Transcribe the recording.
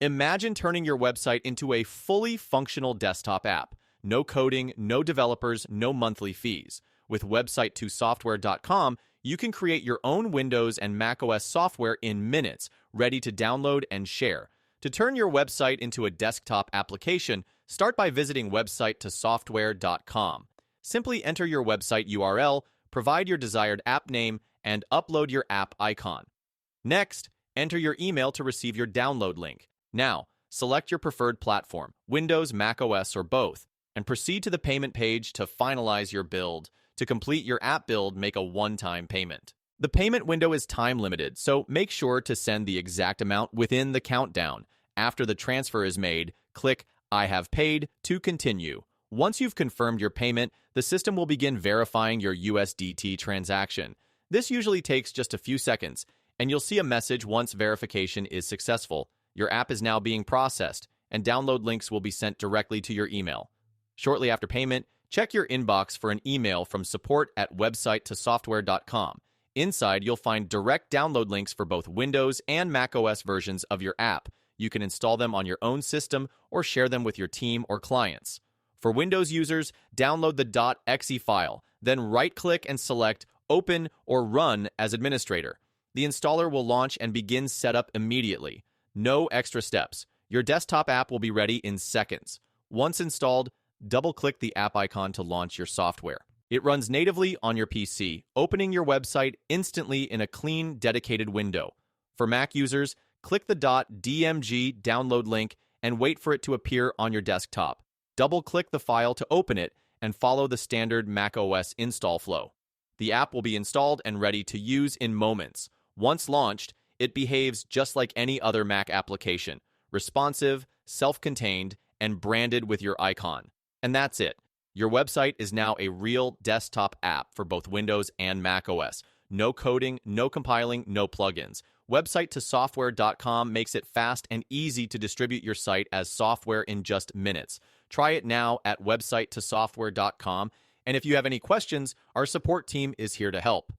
Imagine turning your website into a fully functional desktop app. No coding, no developers, no monthly fees. With website2software.com, you can create your own Windows and macOS software in minutes, ready to download and share. To turn your website into a desktop application, start by visiting website2software.com. Simply enter your website URL, provide your desired app name, and upload your app icon. Next, enter your email to receive your download link. Now, select your preferred platform, Windows, macOS, or both, and proceed to the payment page to finalize your build. To complete your app build, make a one-time payment. The payment window is time-limited, so make sure to send the exact amount within the countdown. After the transfer is made, click I have paid to continue. Once you've confirmed your payment, the system will begin verifying your USDT transaction. This usually takes just a few seconds, and you'll see a message once verification is successful. Your app is now being processed, and download links will be sent directly to your email. Shortly after payment, check your inbox for an email from support@website2software.com. Inside, you'll find direct download links for both Windows and macOS versions of your app. You can install them on your own system or share them with your team or clients. For Windows users, download the .exe file, then right-click and select Open or Run as administrator. The installer will launch and begin setup immediately. No extra steps. Your desktop app will be ready in seconds. Once installed, double-click the app icon to launch your software. It runs natively on your PC, opening your website instantly in a clean, dedicated window. For Mac users, click the .dmg download link and wait for it to appear on your desktop. Double-click the file to open it and follow the standard macOS install flow. The app will be installed and ready to use in moments. Once launched, it behaves just like any other Mac application, responsive, self-contained, and branded with your icon. And that's it. Your website is now a real desktop app for both Windows and macOS. No coding, no compiling, no plugins. Website2software.com makes it fast and easy to distribute your site as software in just minutes. Try it now at website2software.com. And if you have any questions, our support team is here to help.